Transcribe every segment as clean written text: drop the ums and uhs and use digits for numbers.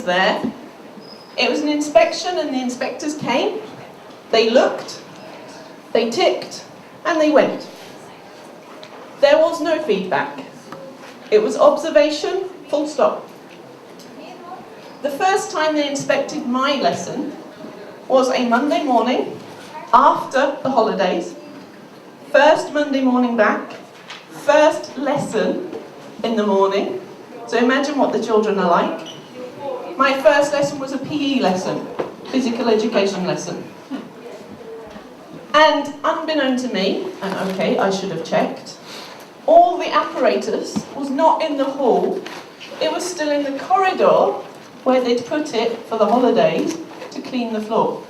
there. It was an inspection and the inspectors came, they looked, they ticked, and they went. There was no feedback. It was observation, full stop. The first time they inspected my lesson was a Monday morning after the holidays. First Monday morning back, first lesson in the morning. So imagine what the children are like. My first lesson was a PE lesson, physical education lesson. And unbeknown to me, and okay, I should have checked, all the apparatus was not in the hall, it was still in the corridor where they'd put it for the holidays to clean the floor.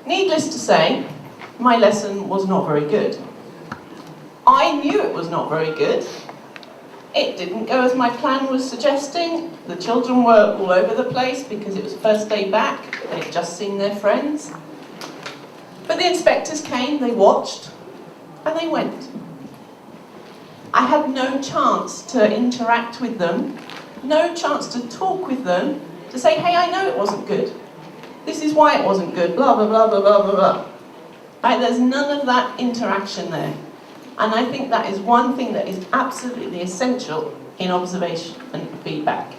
Needless to say, my lesson was not very good. I knew it was not very good. It didn't go as my plan was suggesting. The children were all over the place because it was first day back. They'd just seen their friends. But the inspectors came, they watched, and they went. I had no chance to interact with them, no chance to talk with them, to say, hey, I know it wasn't good. This is why it wasn't good, blah, blah, blah, blah, blah, blah, blah. Right, there's none of that interaction there. And I think that is one thing that is absolutely essential in observation and feedback.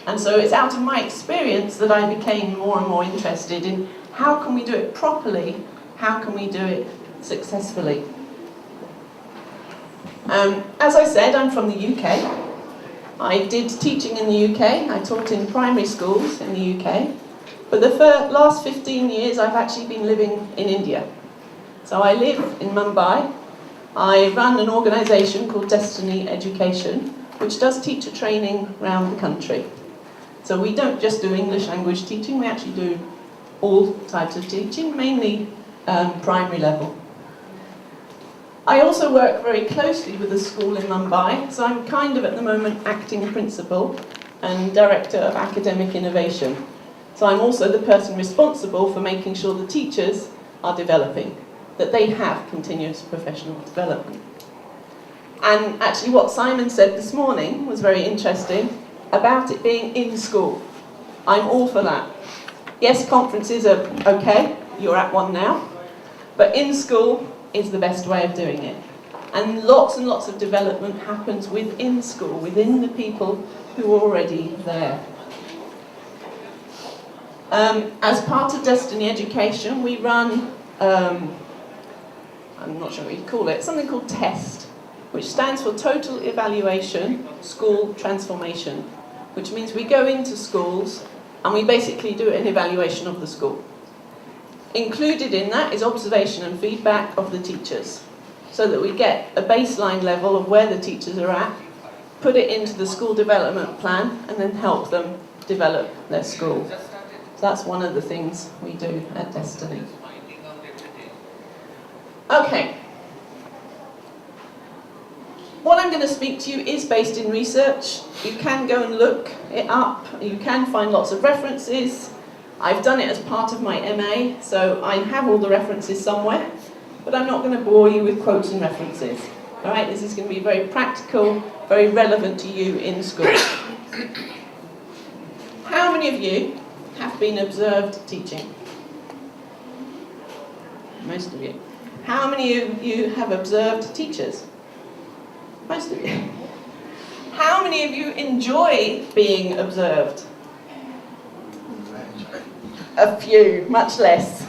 And so it's out of my experience that I became more and more interested in how can we do it properly, how can we do it successfully. As I said, I'm from the UK. I did teaching in the UK, I taught in primary schools in the UK. But the last 15 years I've actually been living in India. So I live in Mumbai. I run an organisation called Destiny Education, which does teacher training around the country. So we don't just do English language teaching, we actually do all types of teaching, mainly primary level. I also work very closely with a school in Mumbai, so I'm kind of at the moment acting principal and director of academic innovation. So I'm also the person responsible for making sure the teachers are developing, that they have continuous professional development. And actually what Simon said this morning was very interesting about it being in school. I'm all for that. Yes, conferences are okay, you're at one now, but in school is the best way of doing it. And lots of development happens within school, within the people who are already there. As part of Destiny Education, we run I'm not sure what you'd call it, something called TEST, which stands for Total Evaluation School Transformation, which means we go into schools and we basically do an evaluation of the school. Included in that is observation and feedback of the teachers, so that we get a baseline level of where the teachers are at, put it into the school development plan, and then help them develop their school. So that's one of the things we do at Destiny. Okay. What I'm going to speak to you is based in research. You can go and look it up. You can find lots of references. I've done it as part of my MA, so I have all the references somewhere, but I'm not going to bore you with quotes and references. All right, this is going to be very practical, very relevant to you in school. How many of you have been observed teaching? Most of you. How many of you have observed teachers? Most of you. How many of you enjoy being observed? A few, much less.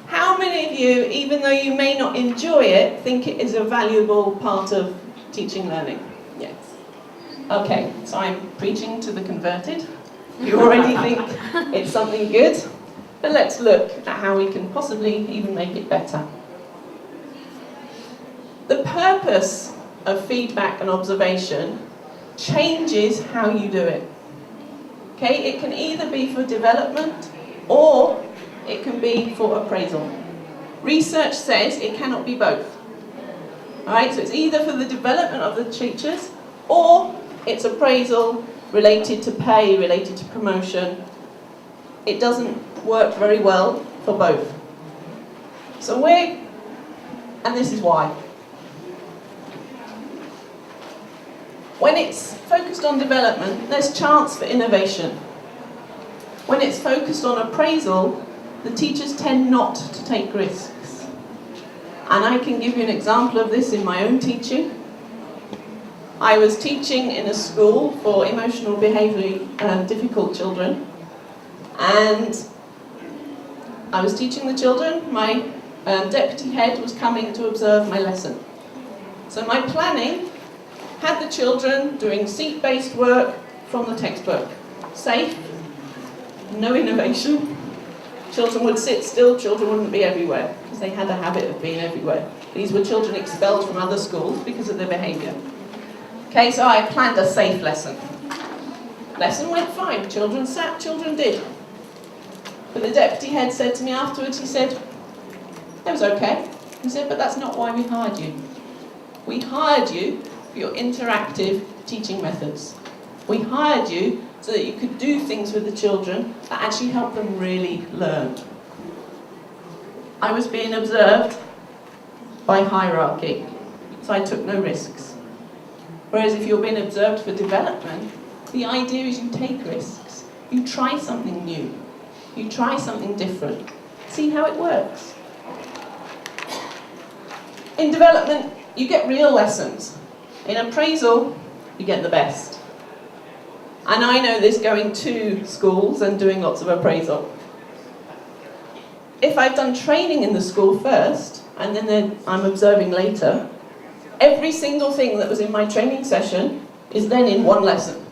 How many of you, even though you may not enjoy it, think it is a valuable part of teaching learning? Yes. Okay, so I'm preaching to the converted. You already think it's something good, but let's look at how we can possibly even make it better. The purpose of feedback and observation changes how you do it. Okay, it can either be for development or it can be for appraisal. Research says it cannot be both. Alright, so it's either for the development of the teachers or it's appraisal related to pay, related to promotion. It doesn't work very well for both. So and this is why. When it's focused on development, there's chance for innovation. When it's focused on appraisal, the teachers tend not to take risks. And I can give you an example of this in my own teaching. I was teaching in a school for emotional behaviourally difficult children, and I was teaching the children. My deputy head was coming to observe my lesson. So my planning had the children doing seat-based work from the textbook. Safe, no innovation. Children would sit still, children wouldn't be everywhere, because they had a habit of being everywhere. These were children expelled from other schools because of their behaviour. Okay, so I planned a safe lesson. Lesson went fine, children sat, children did. But the deputy head said to me afterwards, he said, it was okay. He said, but that's not why we hired you. We hired you for your interactive teaching methods. We hired you so that you could do things with the children that actually help them really learn. I was being observed by hierarchy, so I took no risks. Whereas if you're being observed for development, the idea is you take risks. You try something new. You try something different. See how it works. In development, you get real lessons. In appraisal, you get the best. And I know this going to schools and doing lots of appraisal. If I've done training in the school first, and then I'm observing later, every single thing that was in my training session is then in one lesson.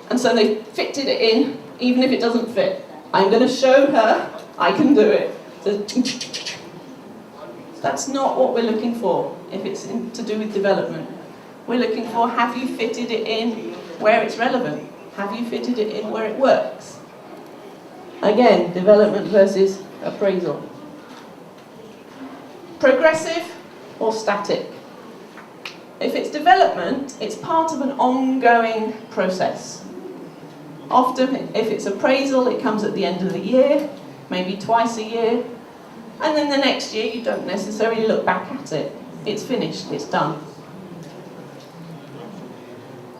And so they fitted it in, even if it doesn't fit. I'm going to show her I can do it. So, that's not what we're looking for if it's to do with development. We're looking for, have you fitted it in where it's relevant? Have you fitted it in where it works? Again, development versus appraisal. Progressive or static? If it's development, it's part of an ongoing process. Often, if it's appraisal, it comes at the end of the year, maybe twice a year, and then the next year you don't necessarily look back at it. It's finished, it's done.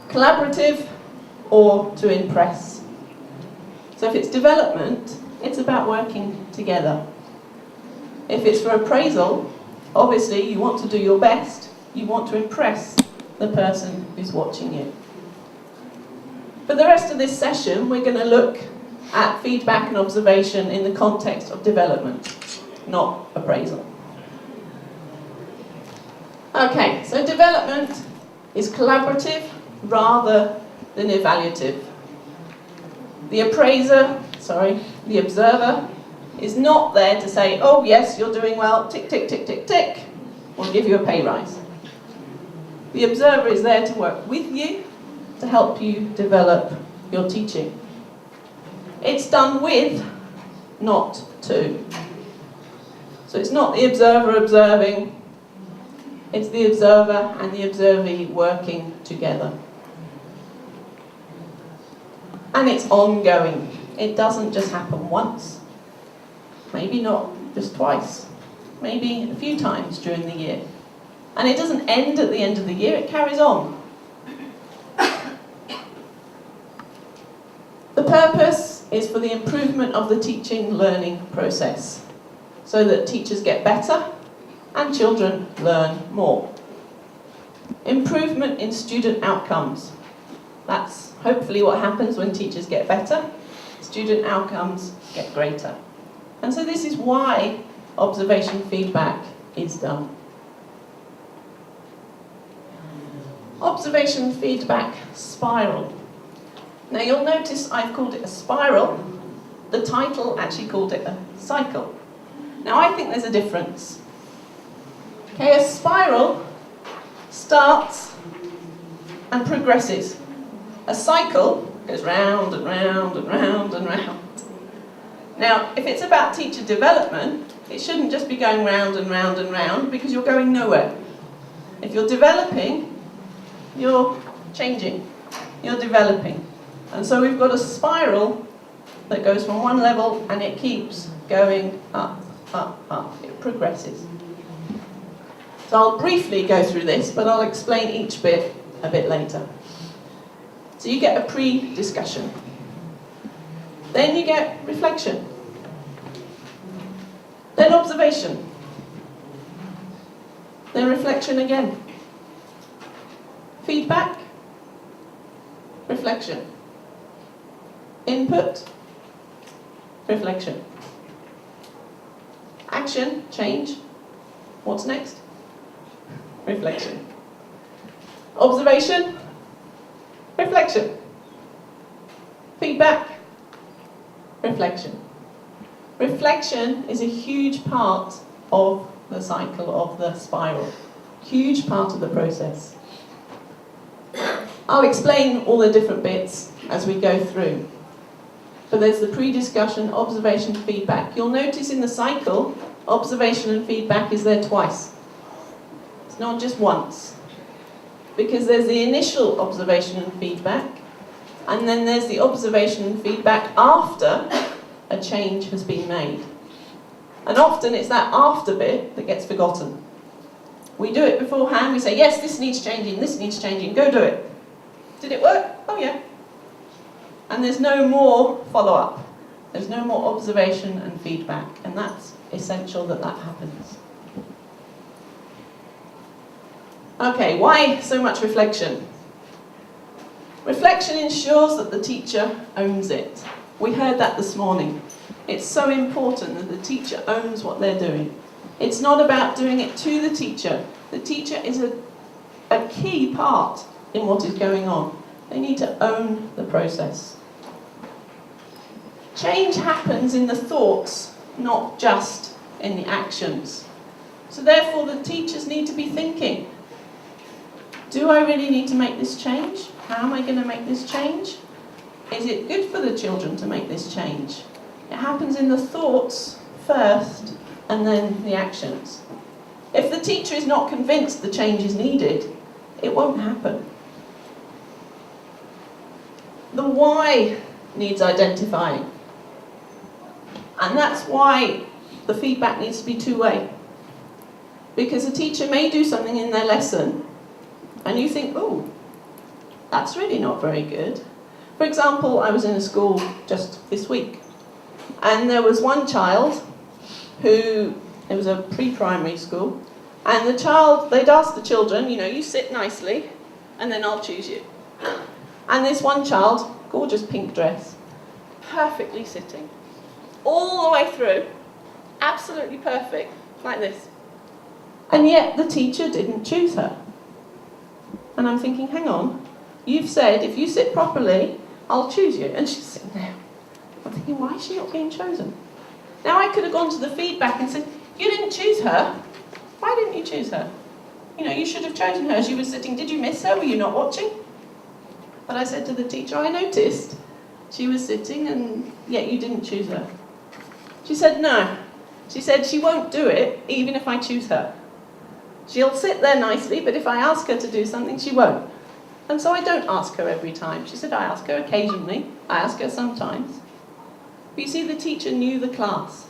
Collaborative or to impress. So if it's development, it's about working together. If it's for appraisal, obviously you want to do your best, you want to impress the person who's watching you. For the rest of this session, we're going to look at feedback and observation in the context of development, not appraisal. Okay, so development is collaborative rather than evaluative. The observer is not there to say, oh yes, you're doing well, tick, tick, tick, tick, tick, we'll give you a pay rise. The observer is there to work with you, to help you develop your teaching. It's done with, not to. So it's not the observer observing, it's the observer and the observee working together. And it's ongoing. It doesn't just happen once, maybe not just twice, maybe a few times during the year. And it doesn't end at the end of the year, it carries on. The purpose is for the improvement of the teaching learning process, so that teachers get better and children learn more. Improvement in student outcomes. That's hopefully what happens when teachers get better. Student outcomes get greater. And so this is why observation feedback is done. Observation feedback spiral. Now you'll notice I've called it a spiral. The title actually called it a cycle. Now I think there's a difference. Okay, a spiral starts and progresses. A cycle goes round and round and round and round. Now, if it's about teacher development, it shouldn't just be going round and round and round, because you're going nowhere. If you're developing, you're changing, you're developing. And so we've got a spiral that goes from one level and it keeps going up, up, up. It progresses. So I'll briefly go through this, but I'll explain each bit a bit later. So you get a pre-discussion. Then you get reflection. Then observation. Then reflection again. Feedback. Reflection. Input. Reflection. Action, change. What's next? Reflection. Observation. Reflection. Feedback. Reflection. Reflection is a huge part of the cycle of the spiral. Huge part of the process. I'll explain all the different bits as we go through. But there's the pre-discussion, observation, feedback. You'll notice in the cycle, observation and feedback is there twice. It's not just once. Because there's the initial observation and feedback, and then there's the observation and feedback after a change has been made. And often it's that after bit that gets forgotten. We do it beforehand, we say, yes, this needs changing, go do it. Did it work? Oh yeah. And there's no more follow-up. There's no more observation and feedback, and that's essential that that happens. Okay, why so much reflection? Reflection ensures that the teacher owns it. We heard that this morning. It's so important that the teacher owns what they're doing. It's not about doing it to the teacher. The teacher is a key part in what is going on. They need to own the process. Change happens in the thoughts, not just in the actions. So therefore the teachers need to be thinking, do I really need to make this change? How am I going to make this change? Is it good for the children to make this change? It happens in the thoughts first and then the actions. If the teacher is not convinced the change is needed, it won't happen. The why needs identifying. And that's why the feedback needs to be two-way. Because a teacher may do something in their lesson and you think, oh, that's really not very good. For example, I was in a school just this week, and there was one child it was a pre-primary school, and the child, they'd asked the children, you sit nicely, and then I'll choose you. And this one child, gorgeous pink dress, perfectly sitting, all the way through, absolutely perfect, like this. And yet the teacher didn't choose her. And I'm thinking, hang on, you've said if you sit properly, I'll choose you. And she's sitting there. I'm thinking, why is she not being chosen? Now I could have gone to the feedback and said, you didn't choose her. Why didn't you choose her? You should have chosen her. She was sitting, did you miss her? Were you not watching? But I said to the teacher, I noticed she was sitting and yet you didn't choose her. She said, no. She said she won't do it even if I choose her. She'll sit there nicely, but if I ask her to do something, she won't. And so I don't ask her every time. She said, I ask her occasionally. I ask her sometimes. But you see, the teacher knew the class.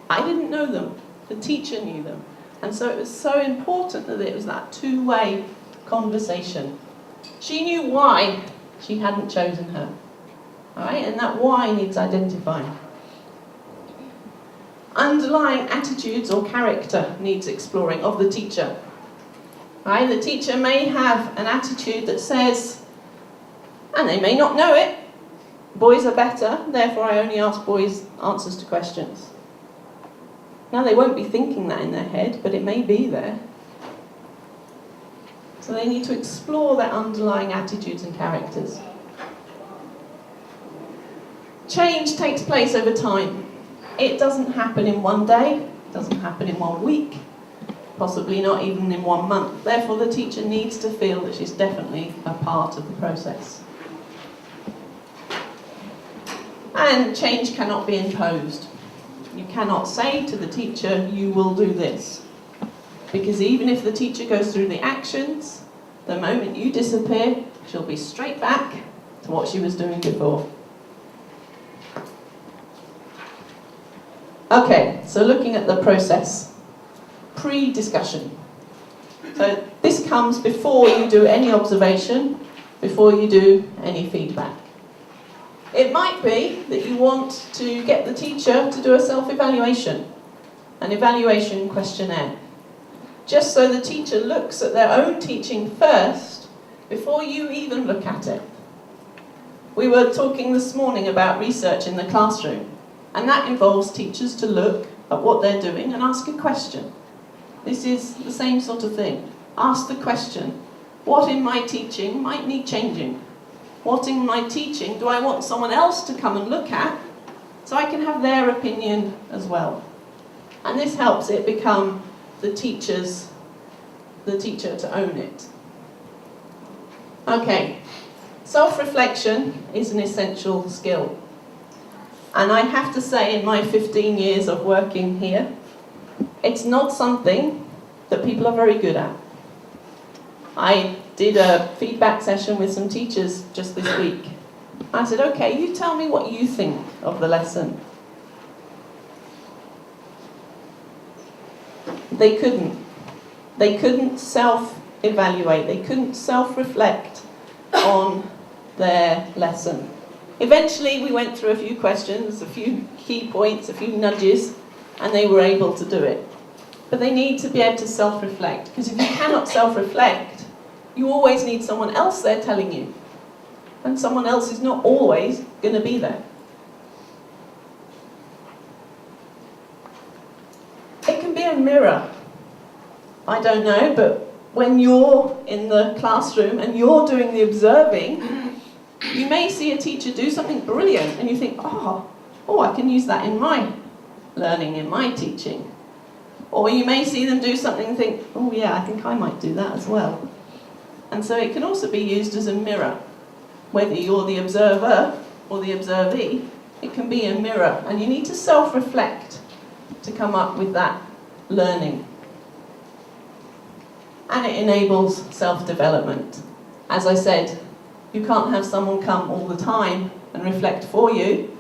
I didn't know them. The teacher knew them. And so it was so important that it was that two-way conversation. She knew why she hadn't chosen her. All right? And that why needs identifying. Underlying attitudes or character needs exploring of the teacher. Right? The teacher may have an attitude that says, and they may not know it, boys are better, therefore I only ask boys answers to questions. Now they won't be thinking that in their head, but it may be there. So they need to explore their underlying attitudes and characters. Change takes place over time. It doesn't happen in one day, it doesn't happen in 1 week, possibly not even in 1 month. Therefore, the teacher needs to feel that she's definitely a part of the process. And change cannot be imposed. You cannot say to the teacher, you will do this. Because even if the teacher goes through the actions, the moment you disappear, she'll be straight back to what she was doing before. Okay, so looking at the process. Pre-discussion. So this comes before you do any observation, before you do any feedback. It might be that you want to get the teacher to do a self-evaluation, an evaluation questionnaire, just so the teacher looks at their own teaching first before you even look at it. We were talking this morning about research in the classroom, and that involves teachers to look at what they're doing and ask a question. This is the same sort of thing. Ask the question, what in my teaching might need changing? What in my teaching do I want someone else to come and look at so I can have their opinion as well? And this helps it become the teacher to own it. Okay, self-reflection is an essential skill. And I have to say, in my 15 years of working here, it's not something that people are very good at. I did a feedback session with some teachers just this week. I said, okay, you tell me what you think of the lesson. They couldn't. They couldn't self-evaluate. They couldn't self-reflect on their lesson. Eventually, we went through a few questions, a few key points, a few nudges, and they were able to do it. But they need to be able to self-reflect, because if you cannot self-reflect, you always need someone else there telling you. And someone else is not always going to be there. It can be a mirror. I don't know, but when you're in the classroom and you're doing the observing, you may see a teacher do something brilliant and you think, oh, I can use that in my learning, in my teaching. Or you may see them do something and think, oh yeah, I think I might do that as well. And so it can also be used as a mirror. Whether you're the observer or the observee, it can be a mirror. And you need to self-reflect to come up with that learning. And it enables self-development. As I said, you can't have someone come all the time and reflect for you.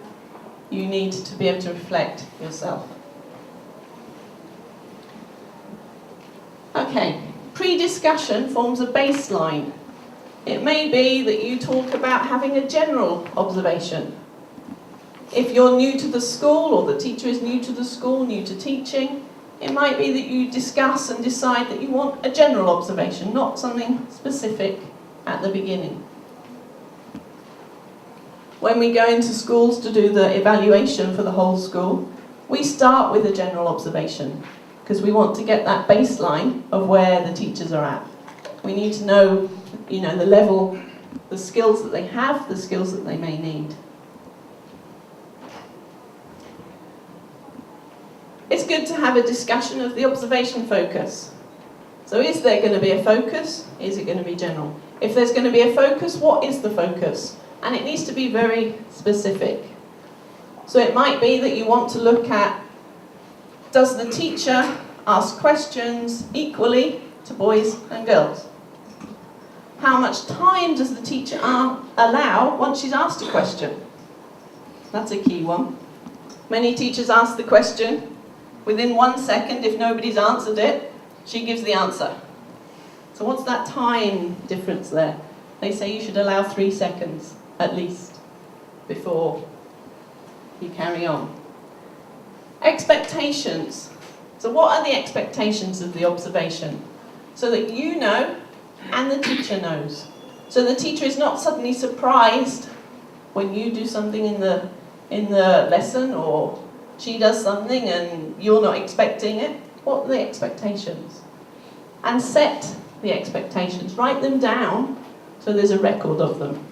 You need to be able to reflect yourself. Okay, pre-discussion forms a baseline. It may be that you talk about having a general observation. If you're new to the school, or the teacher is new to the school, new to teaching, it might be that you discuss and decide that you want a general observation, not something specific at the beginning. When we go into schools to do the evaluation for the whole school, we start with a general observation, because we want to get that baseline of where the teachers are at. We need to know, the level, the skills that they have, the skills that they may need. It's good to have a discussion of the observation focus. So is there going to be a focus? Is it going to be general? If there's going to be a focus, what is the focus? And it needs to be very specific. So it might be that you want to look at, does the teacher ask questions equally to boys and girls? How much time does the teacher allow once she's asked a question? That's a key one. Many teachers ask the question. Within 1 second, if nobody's answered it, she gives the answer. So what's that time difference there? They say you should allow 3 seconds, at least, before you carry on. Expectations. So what are the expectations of the observation? So that you know and the teacher knows. So the teacher is not suddenly surprised when you do something in the lesson, or she does something and you're not expecting it. What are the expectations? And set the expectations. Write them down so there's a record of them.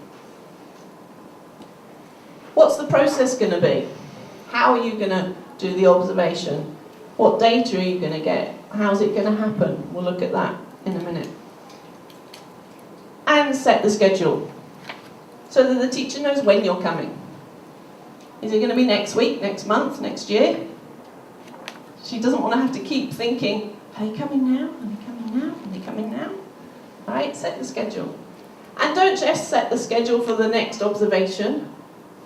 What's the process going to be? How are you going to do the observation? What data are you going to get? How's it going to happen? We'll look at that in a minute. And set the schedule so that the teacher knows when you're coming. Is it going to be next week, next month, next year? She doesn't want to have to keep thinking, are they coming now? Are they coming now? Are they coming now? All right, set the schedule. And don't just set the schedule for the next observation.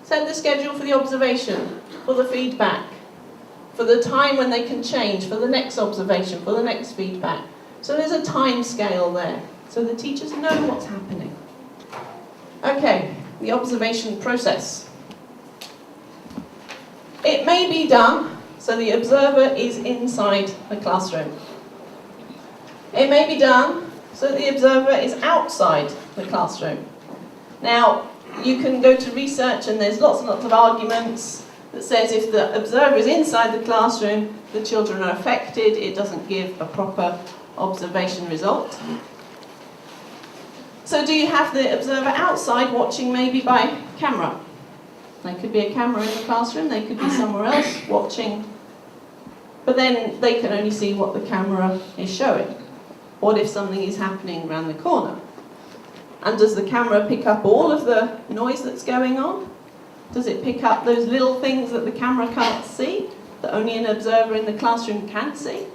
Set the schedule for the observation, for the feedback, for the time when they can change, for the next observation, for the next feedback. So there's a time scale there, so the teachers know what's happening. Okay, the observation process. It may be done so the observer is inside the classroom. It may be done so the observer is outside the classroom. Now, you can go to research and there's lots and lots of arguments that says if the observer is inside the classroom, the children are affected, it doesn't give a proper observation result. So do you have the observer outside watching maybe by camera? There could be a camera in the classroom, they could be somewhere else watching, but then they can only see what the camera is showing. What if something is happening around the corner? And does the camera pick up all of the noise that's going on? Does it pick up those little things that the camera can't see, that only an observer in the classroom can see?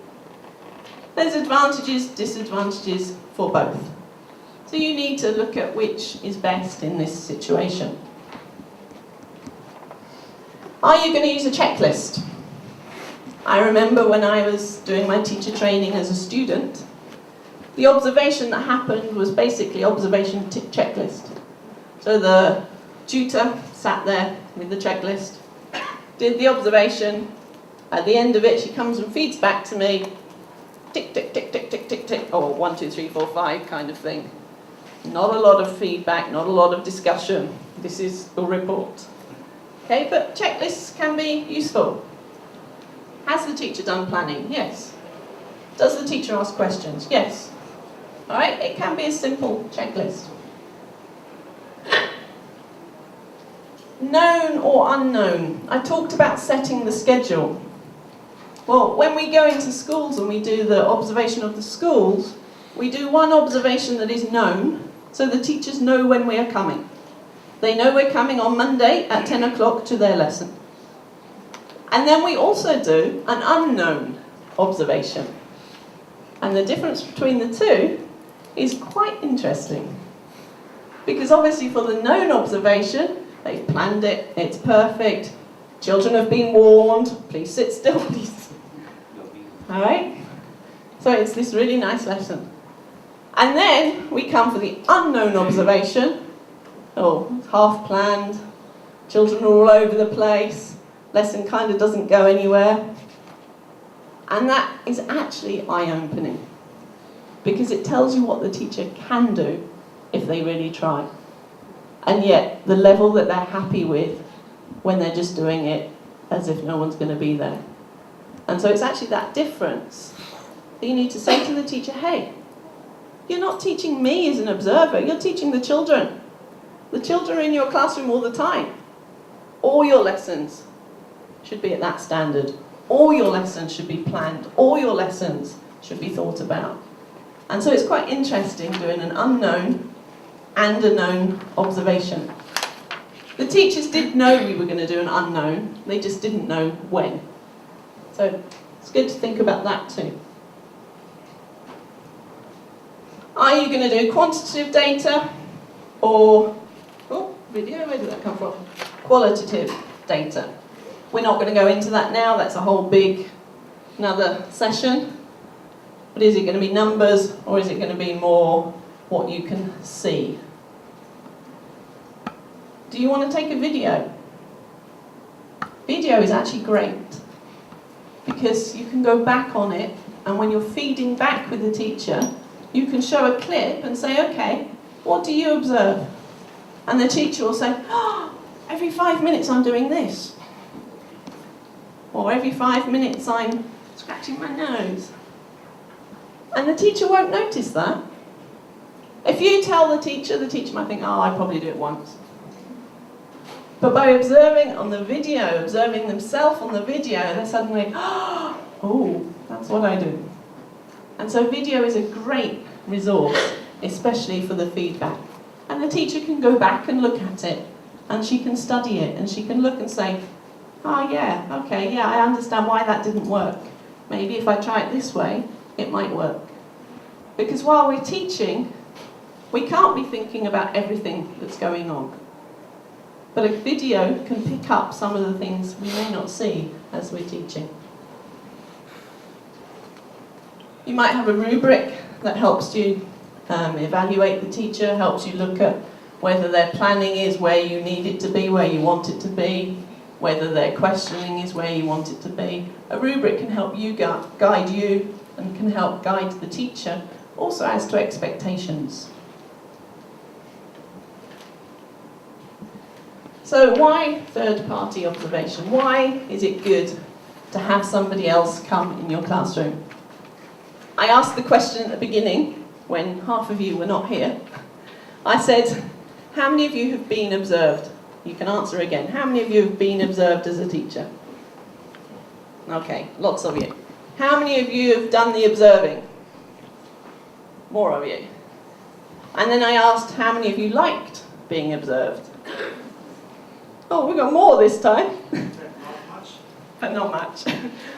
There's advantages, disadvantages for both. So you need to look at which is best in this situation. Are you going to use a checklist? I remember when I was doing my teacher training as a student, the observation that happened was basically observation checklist. So the tutor sat there with the checklist, did the observation. At the end of it, she comes and feeds back to me, tick, tick, tick, tick, tick, tick, tick, or 1, 2, 3, 4, 5 kind of thing. Not a lot of feedback, not a lot of discussion. This is a report. Okay, but checklists can be useful. Has the teacher done planning? Yes. Does the teacher ask questions? Yes. All right, it can be a simple checklist. Known or unknown? I talked about setting the schedule. Well, when we go into schools and we do the observation of the schools, we do one observation that is known, so the teachers know when we are coming. They know we're coming on Monday at 10 o'clock to their lesson. And then we also do an unknown observation. And the difference between the two is quite interesting. Because obviously for the known observation, they've planned it, it's perfect, children have been warned, please sit still, please. All right? So it's this really nice lesson. And then we come for the unknown observation. Oh, it's half planned, children are all over the place, lesson kind of doesn't go anywhere. And that is actually eye-opening, because it tells you what the teacher can do if they really try. And yet, the level that they're happy with when they're just doing it as if no one's going to be there. And so it's actually that difference that you need to say to the teacher, hey, you're not teaching me as an observer, you're teaching the children. The children are in your classroom all the time. All your lessons should be at that standard. All your lessons should be planned. All your lessons should be thought about. And so it's quite interesting doing an unknown and a known observation. The teachers did know we were going to do an unknown, they just didn't know when. So it's good to think about that too. Are you going to do quantitative data or, oh, video, where did that come from? Qualitative data. We're not going to go into that now, that's a whole big, another session. But is it going to be numbers or is it going to be more what you can see? Do you want to take a video? Video is actually great because you can go back on it, and when you're feeding back with the teacher, you can show a clip and say, okay, what do you observe? And the teacher will say, oh, every 5 minutes I'm doing this. Or every 5 minutes I'm scratching my nose. And the teacher won't notice that. If you tell the teacher might think, oh, I probably do it once. But by observing on the video, observing themselves on the video, they're suddenly, oh, that's what I do. And so video is a great resource, especially for the feedback. And the teacher can go back and look at it, and she can study it, and she can look and say, oh yeah, okay, yeah, I understand why that didn't work. Maybe if I try it this way, it might work. Because while we're teaching, we can't be thinking about everything that's going on. But a video can pick up some of the things we may not see as we're teaching. You might have a rubric that helps you evaluate the teacher, helps you look at whether their planning is where you need it to be, where you want it to be, whether their questioning is where you want it to be. A rubric can help you guide you and can help guide the teacher, also as to expectations. So why third-party observation? Why is it good to have somebody else come in your classroom? I asked the question at the beginning, when half of you were not here. I said, how many of you have been observed? You can answer again. How many of you have been observed as a teacher? Okay, lots of you. How many of you have done the observing? More of you. And then I asked, how many of you liked being observed? Oh, we got more this time. Not much. But not much.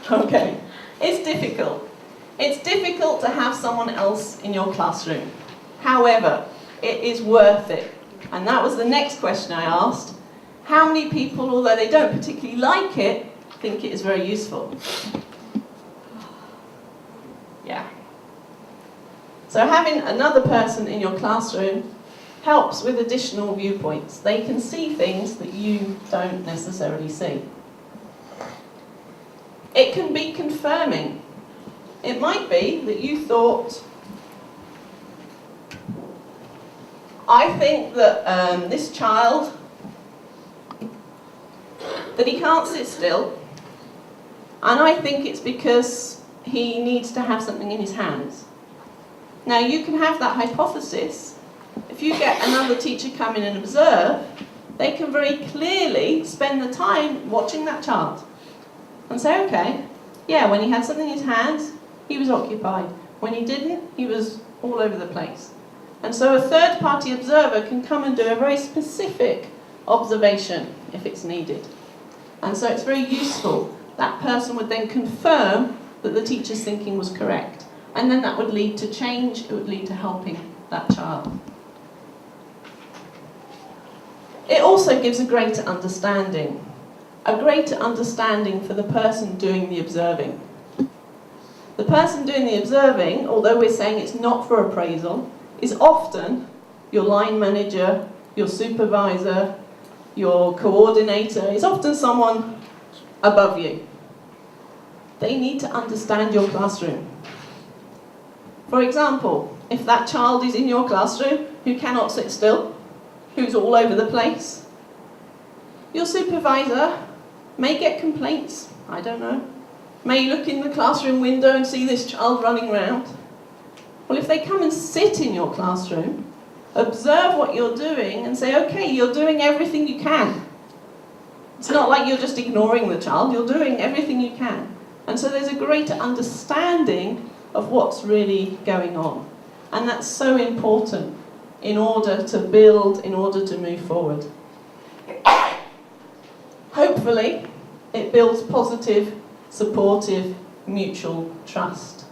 Okay. It's difficult. It's difficult to have someone else in your classroom. However, it is worth it. And that was the next question I asked. How many people, although they don't particularly like it, think it is very useful? Yeah. So having another person in your classroom helps with additional viewpoints. They can see things that you don't necessarily see. It can be confirming. It might be that you thought, I think that this child, that he can't sit still, and I think it's because he needs to have something in his hands. Now you can have that hypothesis. If you get another teacher come in and observe, they can very clearly spend the time watching that child and say, okay, yeah, when he had something in his hands, he was occupied. When he didn't, he was all over the place. And so a third-party observer can come and do a very specific observation if it's needed. And so it's very useful. That person would then confirm that the teacher's thinking was correct. And then that would lead to change, it would lead to helping that child. It also gives a greater understanding for the person doing the observing. The person doing the observing, although we're saying it's not for appraisal, is often your line manager, your supervisor, your coordinator, is often someone above you. They need to understand your classroom. For example, if that child is in your classroom who cannot sit still, who's all over the place, your supervisor may get complaints, I don't know, may look in the classroom window and see this child running around. Well, if they come and sit in your classroom, observe what you're doing and say, okay, you're doing everything you can. It's not like you're just ignoring the child, you're doing everything you can. And so there's a greater understanding of what's really going on. And that's so important in order to build, in order to move forward. Hopefully, it builds positive, supportive, mutual trust.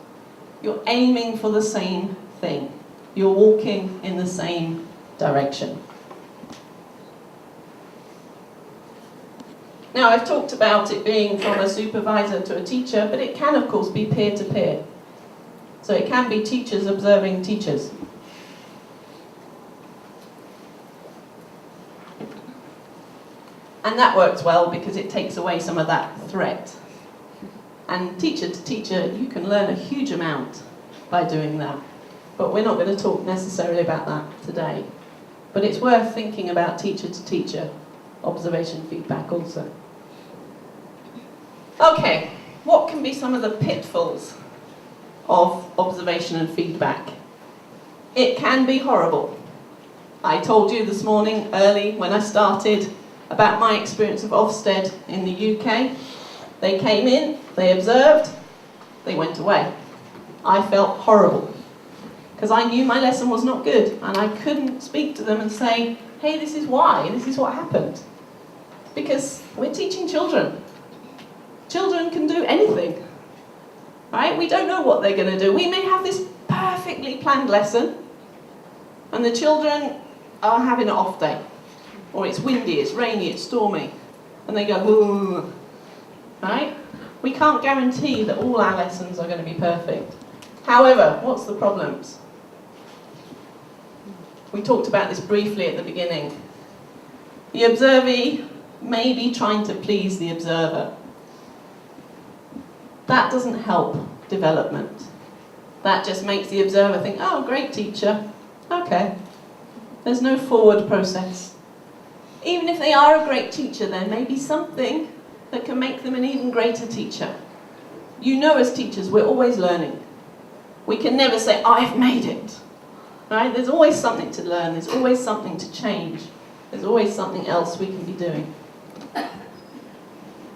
You're aiming for the same thing. You're walking in the same direction. Now, I've talked about it being from a supervisor to a teacher, but it can, of course, be peer-to-peer. So it can be teachers observing teachers. And that works well because it takes away some of that threat. And teacher to teacher, you can learn a huge amount by doing that. But we're not going to talk necessarily about that today. But it's worth thinking about teacher to teacher observation feedback also. Okay, what can be some of the pitfalls of observation and feedback? It can be horrible. I told you this morning early when I started about my experience of Ofsted in the UK. They came in, they observed, they went away. I felt horrible because I knew my lesson was not good and I couldn't speak to them and say, hey, this is why, this is what happened. Because we're teaching children. Children can do anything, right? We don't know what they're going to do. We may have this perfectly planned lesson and the children are having an off day. Or it's windy, it's rainy, it's stormy. And they go, ooh, right? We can't guarantee that all our lessons are going to be perfect. However, what's the problems? We talked about this briefly at the beginning. The observee may be trying to please the observer. That doesn't help development. That just makes the observer think, oh, great teacher, okay. There's no forward process. Even if they are a great teacher, there may be something that can make them an even greater teacher. You know, as teachers, we're always learning. We can never say, I've made it. Right? There's always something to learn. There's always something to change. There's always something else we can be doing.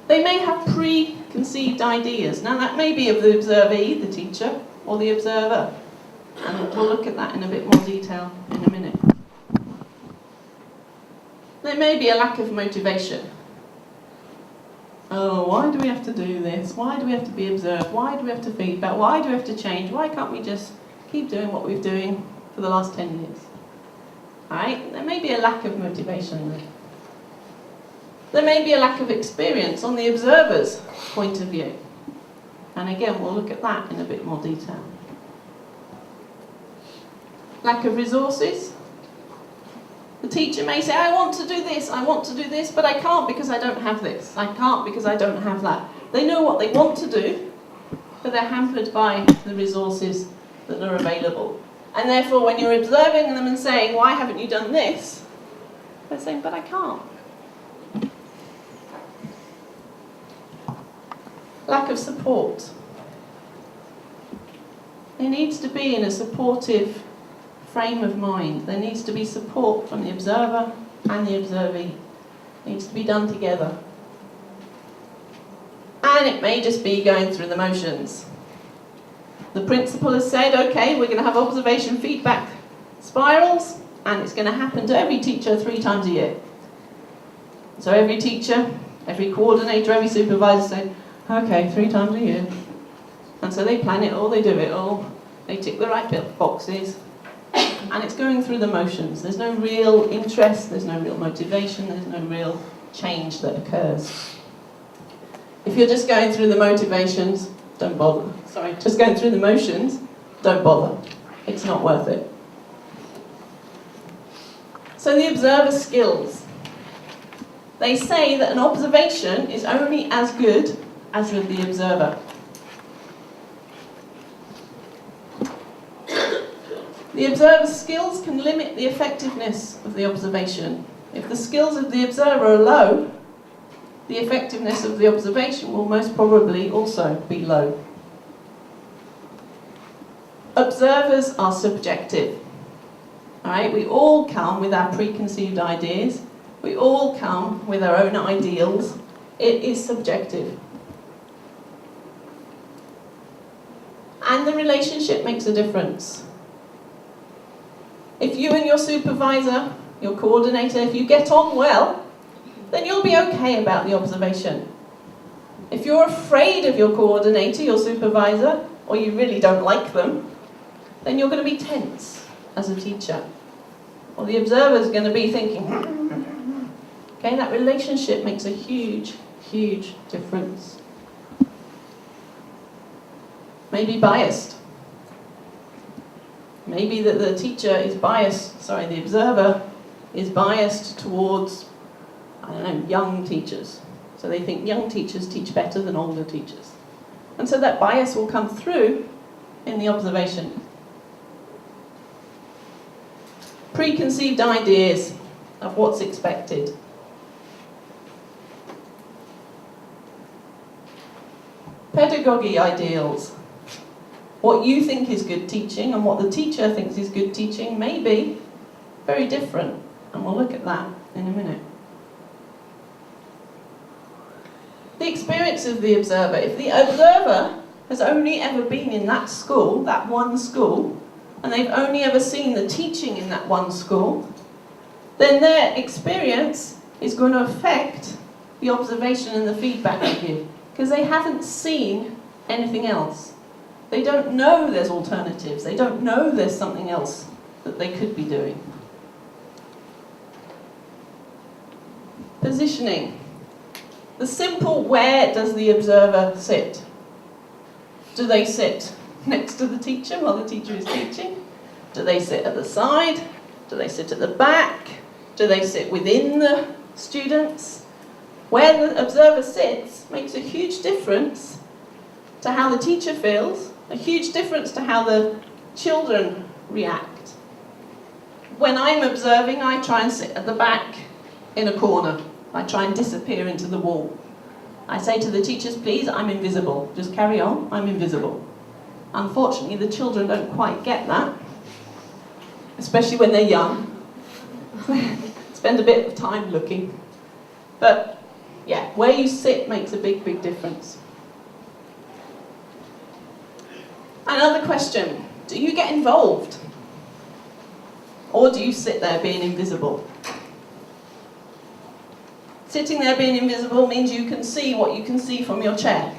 They may have preconceived ideas. Now, that may be of the observee, the teacher, or the observer. And we'll look at that in a bit more detail in a minute. There may be a lack of motivation. Oh, why do we have to do this? Why do we have to be observed? Why do we have to feedback? Why do we have to change? Why can't we just keep doing what we've been doing for the last 10 years? Right? There may be a lack of motivation there. There may be a lack of experience on the observer's point of view. And again, we'll look at that in a bit more detail. Lack of resources. The teacher may say, I want to do this, but I can't because I don't have this. I can't because I don't have that. They know what they want to do, but they're hampered by the resources that are available. And therefore, when you're observing them and saying, why haven't you done this? They're saying, but I can't. Lack of support. There needs to be in a supportive frame of mind. There needs to be support from the observer and the observee. It needs to be done together. And it may just be going through the motions. The principal has said, okay, we're going to have observation feedback spirals, and it's going to happen to every teacher 3 times a year. So every teacher, every coordinator, every supervisor said, okay, 3 times a year. And so they plan it all, they do it all, they tick the right boxes, and it's going through the motions. There's no real interest, there's no real motivation, there's no real change that occurs. If you're just going through the motivations, don't bother. Sorry, just going through the motions, don't bother. It's not worth it. So the observer skills. They say that an observation is only as good as with the observer. The observer's skills can limit the effectiveness of the observation. If the skills of the observer are low, the effectiveness of the observation will most probably also be low. Observers are subjective. All right? We all come with our preconceived ideas. We all come with our own ideals. It is subjective. And the relationship makes a difference. If you and your supervisor, your coordinator, if you get on well, then you'll be okay about the observation. If you're afraid of your coordinator, your supervisor, or you really don't like them, then you're going to be tense as a teacher. Or the observer's going to be thinking, okay, that relationship makes a huge, huge difference. Maybe biased. Maybe that the teacher is biased, the observer is biased towards, young teachers. So they think young teachers teach better than older teachers. And so that bias will come through in the observation. Preconceived ideas of what's expected. Pedagogy ideals. What you think is good teaching and what the teacher thinks is good teaching may be very different. And we'll look at that in a minute. The experience of the observer. If the observer has only ever been in that school, that one school, and they've only ever seen the teaching in that one school, then their experience is going to affect the observation and the feedback they give, because they haven't seen anything else. They don't know there's alternatives. They don't know there's something else that they could be doing. Positioning. The simple where does the observer sit? Do they sit next to the teacher while the teacher is teaching? Do they sit at the side? Do they sit at the back? Do they sit within the students? Where the observer sits makes a huge difference to how the teacher feels, a huge difference to how the children react. When I'm observing, I try and sit at the back in a corner. I try and disappear into the wall. I say to the teachers, please, I'm invisible. Just carry on, I'm invisible. Unfortunately, the children don't quite get that, especially when they're young. Spend a bit of time looking. But yeah, where you sit makes a big, big difference. Another question, do you get involved? Or do you sit there being invisible? Sitting there being invisible means you can see what you can see from your chair.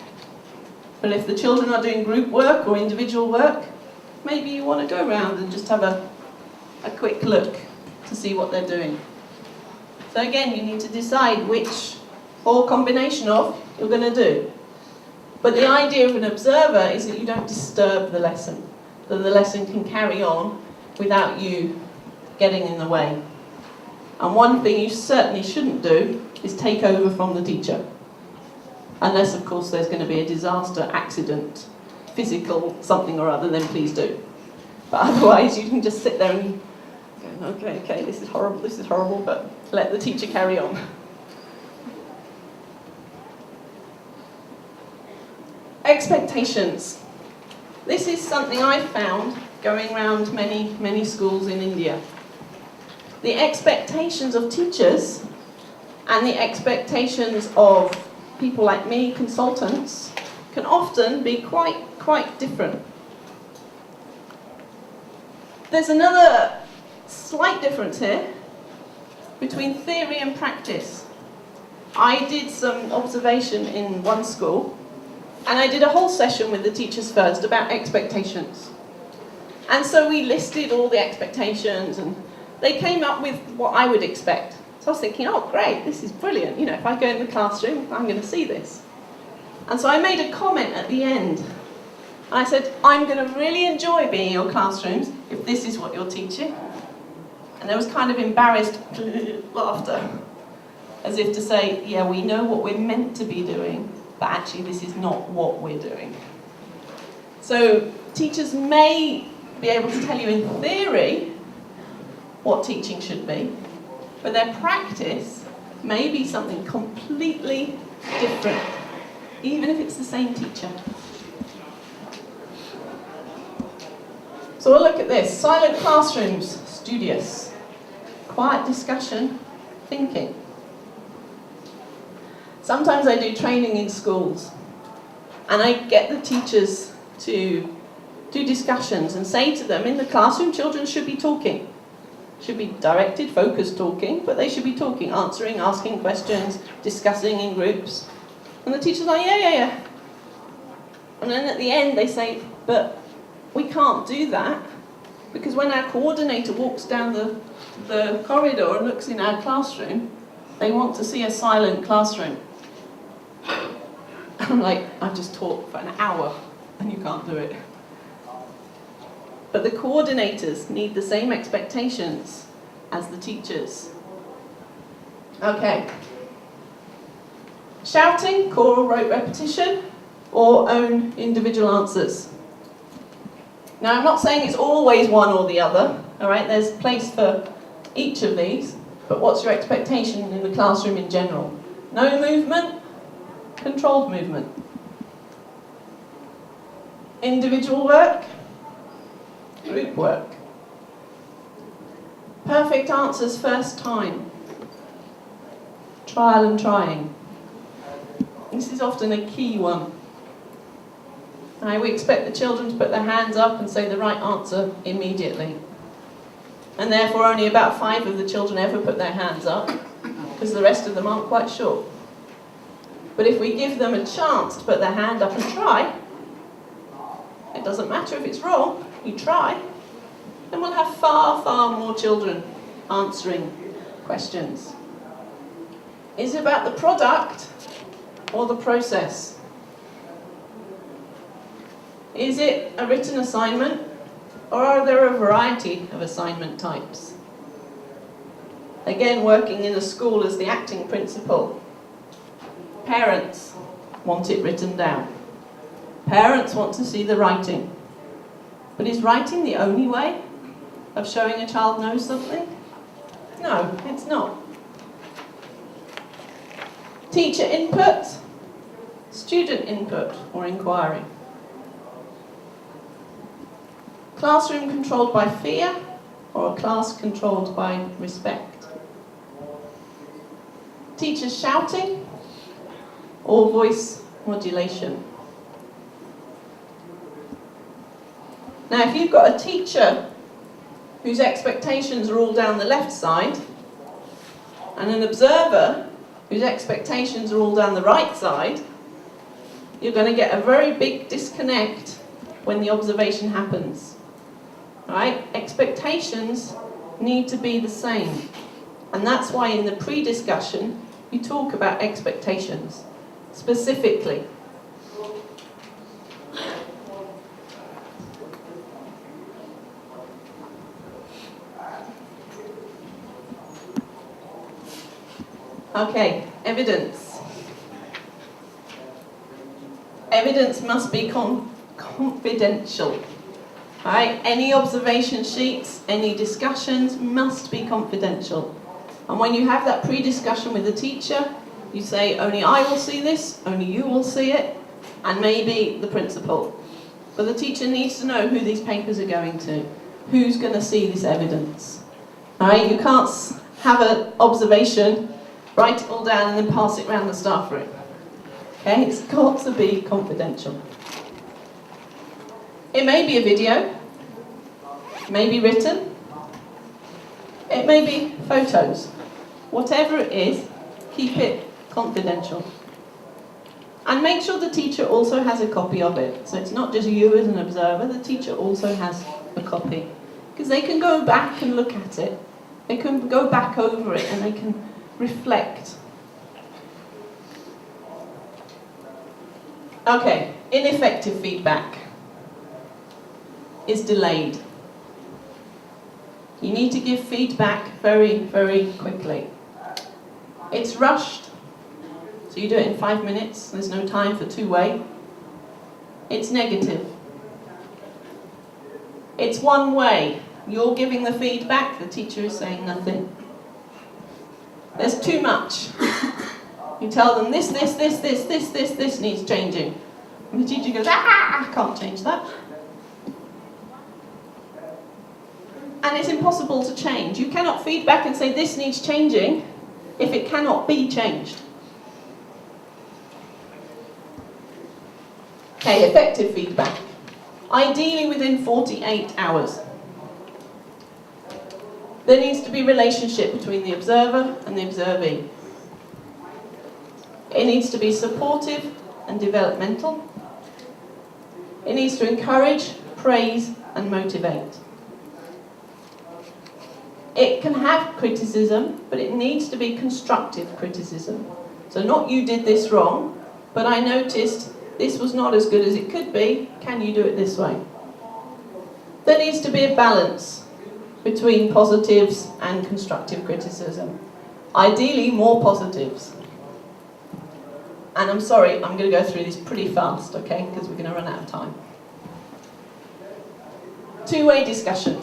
But if the children are doing group work or individual work, maybe you want to go around and just have a quick look to see what they're doing. So again, you need to decide which or combination of you're going to do. But the idea of an observer is that you don't disturb the lesson, that the lesson can carry on without you getting in the way. And one thing you certainly shouldn't do is take over from the teacher. Unless, of course, there's going to be a disaster, accident, physical, something or other, then please do. But otherwise, you can just sit there and go, okay, this is horrible, but let the teacher carry on. Expectations. This is something I've found going around many schools in India. The expectations of teachers and the expectations of people like me, consultants, can often be quite different. There's another slight difference here between theory and practice. I did some observation in one school, and I did a whole session with the teachers first about expectations. And so we listed all the expectations, and they came up with what I would expect. So I was thinking, oh great, this is brilliant. You know, if I go in the classroom, I'm going to see this. And so I made a comment at the end. I said, I'm going to really enjoy being in your classrooms if this is what you're teaching. And there was kind of embarrassed laughter, as if to say, yeah, we know what we're meant to be doing, but actually this is not what we're doing. So teachers may be able to tell you in theory what teaching should be, but their practice may be something completely different, even if it's the same teacher. So we'll look at this. Silent classrooms, studious. Quiet discussion, thinking. Sometimes I do training in schools, and I get the teachers to do discussions and say to them, in the classroom, children should be talking. Should be directed, focused talking, but they should be talking, answering, asking questions, discussing in groups. And the teacher's like, yeah. And then at the end they say, but we can't do that, because when our coordinator walks down the corridor and looks in our classroom, they want to see a silent classroom. I'm like, I've just taught for an hour and you can't do it. But the coordinators need the same expectations as the teachers. Okay. Shouting, choral rote repetition, or own individual answers. Now, I'm not saying it's always one or the other, all right? There's place for each of these, but what's your expectation in the classroom in general? No movement, controlled movement. Individual work, group work. Perfect answers first time. Trial and trying. This is often a key one. We expect the children to put their hands up and say the right answer immediately. And therefore only about 5 of the children ever put their hands up, because the rest of them aren't quite sure. But if we give them a chance to put their hand up and try, it doesn't matter if it's wrong, you try, then we'll have far more children answering questions. Is it about the product or the process? Is it a written assignment, or are there a variety of assignment types? Again, working in a school as the acting principal, parents want it written down. Parents want to see the writing. But is writing the only way of showing a child knows something? No, it's not. Teacher input, student input or inquiry. Classroom controlled by fear, or a class controlled by respect? Teachers shouting, or voice modulation? Now, if you've got a teacher whose expectations are all down the left side, and an observer whose expectations are all down the right side, you're going to get a very big disconnect when the observation happens. Right? Expectations need to be the same. And that's why in the pre-discussion, you talk about expectations, specifically. Okay, evidence. Evidence must be confidential. Right? Any observation sheets, any discussions must be confidential. And when you have that pre-discussion with the teacher, you say, only I will see this, only you will see it, and maybe the principal. But the teacher needs to know who these papers are going to, who's going to see this evidence. Right? You can't have an observation, write it all down, and then pass it around the staff room. Okay? It's got to be confidential. It may be a video, it may be written, it may be photos. Whatever it is, keep it confidential. And make sure the teacher also has a copy of it. So it's not just you as an observer, the teacher also has a copy. Because they can go back and look at it. They can go back over it and they can reflect. Okay, ineffective feedback is delayed. You need to give feedback very, very quickly. It's rushed, so you do it in 5 minutes, there's no time for two-way. It's negative. It's one way. You're giving the feedback, the teacher is saying nothing. There's too much. You tell them this needs changing. And the teacher goes, I can't change that. And it's impossible to change. You cannot feed back and say this needs changing if it cannot be changed. Okay, effective feedback. Ideally within 48 hours. There needs to be a relationship between the observer and the observee. It needs to be supportive and developmental. It needs to encourage, praise, and motivate. It can have criticism, but it needs to be constructive criticism. So not you did this wrong, but I noticed this was not as good as it could be. Can you do it this way? There needs to be a balance between positives and constructive criticism. Ideally, more positives. And I'm sorry, I'm going to go through this pretty fast, okay, because we're going to run out of time. Two-way discussion.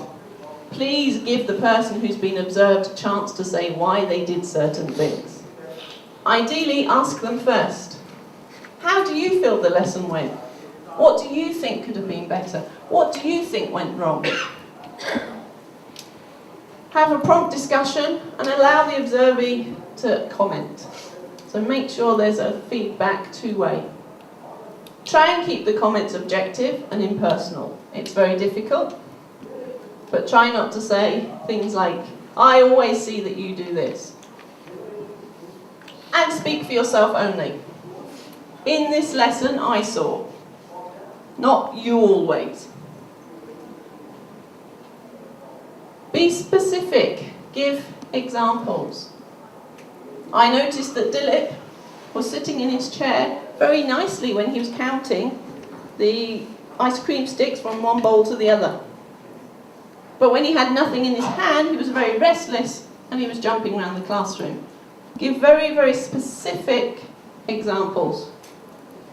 Please give the person who's been observed a chance to say why they did certain things. Ideally, ask them first. How do you feel the lesson went? What do you think could have been better? What do you think went wrong? Have a prompt discussion and allow the observee to comment. So make sure there's a feedback two-way. Try and keep the comments objective and impersonal. It's very difficult, but try not to say things like, I always see that you do this. And speak for yourself only. In this lesson, I saw. Not you always. Be specific. Give examples. I noticed that Dilip was sitting in his chair very nicely when he was counting the ice cream sticks from one bowl to the other. But when he had nothing in his hand, he was very restless and he was jumping around the classroom. Give very, very specific examples.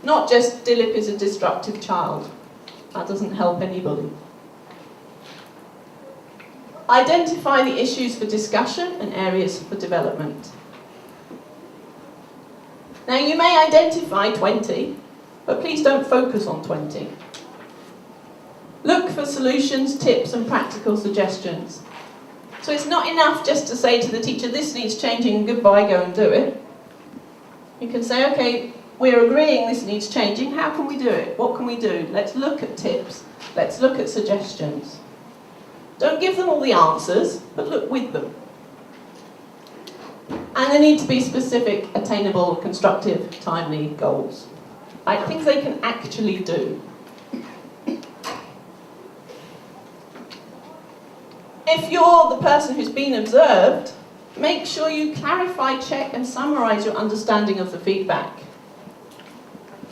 Not just Dilip is a destructive child. That doesn't help anybody. Identify the issues for discussion and areas for development. Now you may identify 20, but please don't focus on 20. Look for solutions, tips and practical suggestions. So it's not enough just to say to the teacher, this needs changing, goodbye, go and do it. You can say, okay, we're agreeing this needs changing, how can we do it? What can we do? Let's look at tips, let's look at suggestions. Don't give them all the answers, but look with them. And there need to be specific, attainable, constructive, timely goals. Right? Things they can actually do. If you're the person who's been observed, make sure you clarify, check and summarise your understanding of the feedback.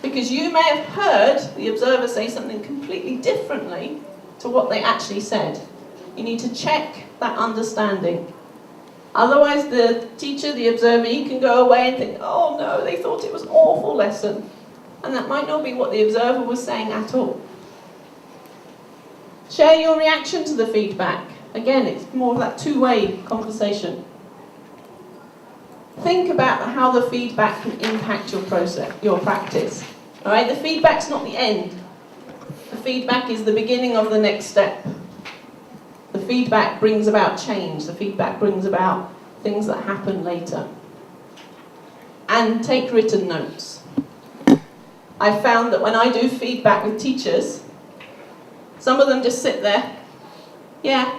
Because you may have heard the observer say something completely differently to what they actually said. You need to check that understanding. Otherwise the teacher, the observee, can go away and think, oh no, they thought it was an awful lesson. And that might not be what the observer was saying at all. Share your reaction to the feedback. Again, it's more of that two-way conversation. Think about how the feedback can impact your process, your practice. All right, the feedback's not the end. The feedback is the beginning of the next step. The feedback brings about change. The feedback brings about things that happen later. And take written notes. I found that when I do feedback with teachers, some of them just sit there, yeah,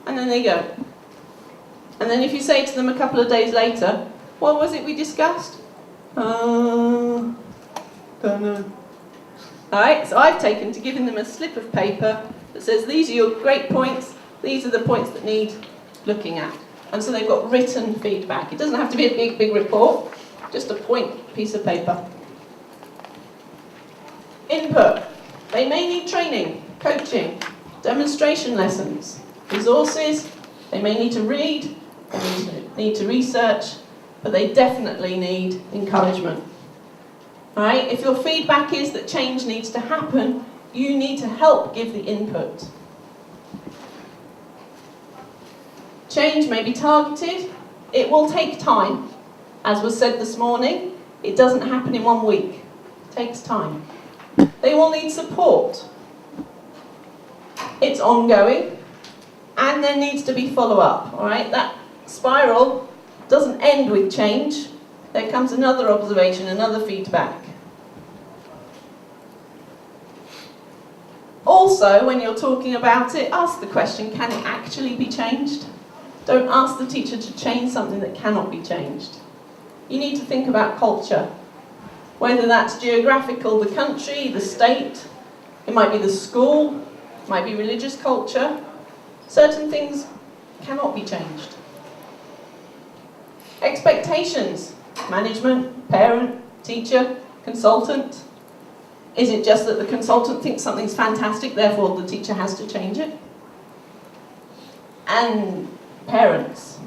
and then they go. And then if you say to them a couple of days later, what was it we discussed? Don't know. Alright, so I've taken to giving them a slip of paper that says these are your great points, these are the points that need looking at. And so they've got written feedback. It doesn't have to be a big report, just a piece of paper. Input. They may need training, coaching, demonstration lessons, resources. They may need to read, they may need to research, but they definitely need encouragement. Alright, if your feedback is that change needs to happen, you need to help give the input. Change may be targeted. It will take time. As was said this morning, it doesn't happen in 1 week. It takes time. They will need support. It's ongoing, and there needs to be follow-up. Alright, that spiral doesn't end with change. There comes another observation, another feedback. Also, when you're talking about it, ask the question, can it actually be changed? Don't ask the teacher to change something that cannot be changed. You need to think about culture. Whether that's geographical, the country, the state, it might be the school, it might be religious culture. Certain things cannot be changed. Expectations. Management, parent, teacher, consultant. Is it just that the consultant thinks something's fantastic, therefore the teacher has to change it? And parents.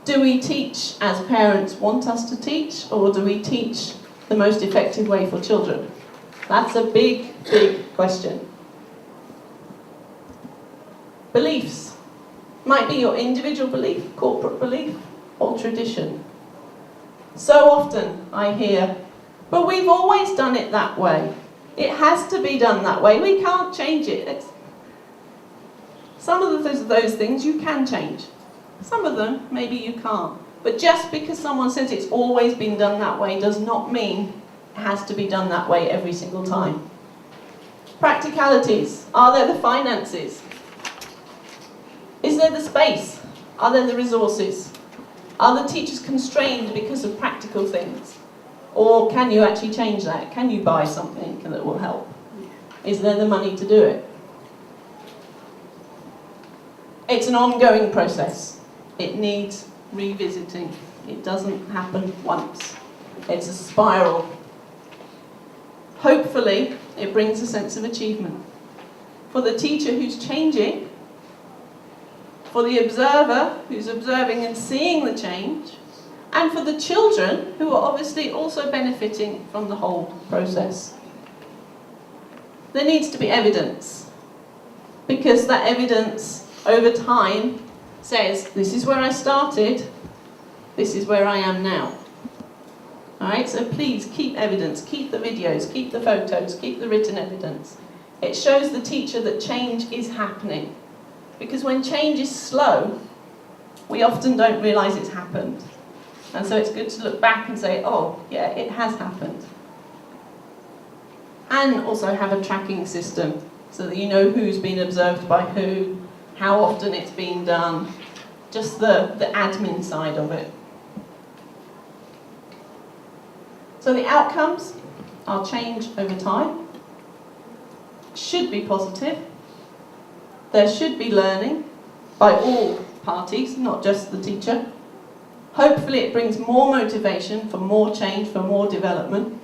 Do we teach as parents want us to teach, or do we teach the most effective way for children? That's a big question. Beliefs. Might be your individual belief, corporate belief, or tradition. So often I hear, but we've always done it that way. It has to be done that way. We can't change it. Some of those things you can change. Some of them, maybe you can't. But just because someone says it's always been done that way does not mean it has to be done that way every single time. Practicalities. Are there the finances? Is there the space? Are there the resources? Are the teachers constrained because of practical things? Or can you actually change that? Can you buy something that will help? Is there the money to do it? It's an ongoing process. It needs revisiting. It doesn't happen once. It's a spiral. Hopefully, it brings a sense of achievement. For the teacher who's changing, for the observer who's observing and seeing the change, and for the children who are obviously also benefiting from the whole process. There needs to be evidence, because that evidence over time says, this is where I started, this is where I am now. Alright, so please keep evidence, keep the videos, keep the photos, keep the written evidence. It shows the teacher that change is happening. Because when change is slow, we often don't realise it's happened. And so it's good to look back and say, oh, yeah, it has happened. And also have a tracking system, so that you know who's been observed by who, how often it's been done, just the admin side of it. So the outcomes are change over time, should be positive, there should be learning by all parties, not just the teacher. Hopefully it brings more motivation for more change, for more development,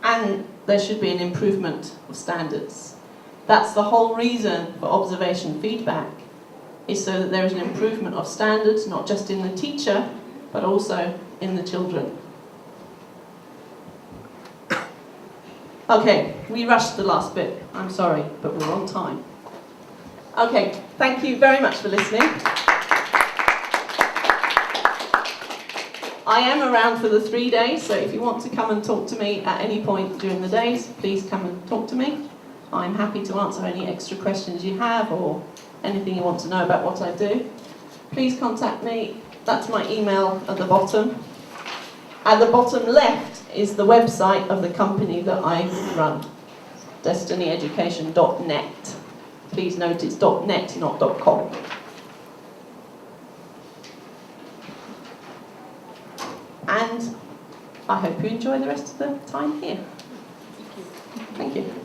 and there should be an improvement of standards. That's the whole reason for observation feedback, is so that there is an improvement of standards, not just in the teacher, but also in the children. Okay, we rushed the last bit. I'm sorry, but we're on time. Okay, thank you very much for listening. I am around for the 3 days, so if you want to come and talk to me at any point during the days, please come and talk to me. I'm happy to answer any extra questions you have or anything you want to know about what I do. Please contact me. That's my email at the bottom. At the bottom left is the website of the company that I run, destinyeducation.net. Please note it's .net, not .com. And I hope you enjoy the rest of the time here. Thank you.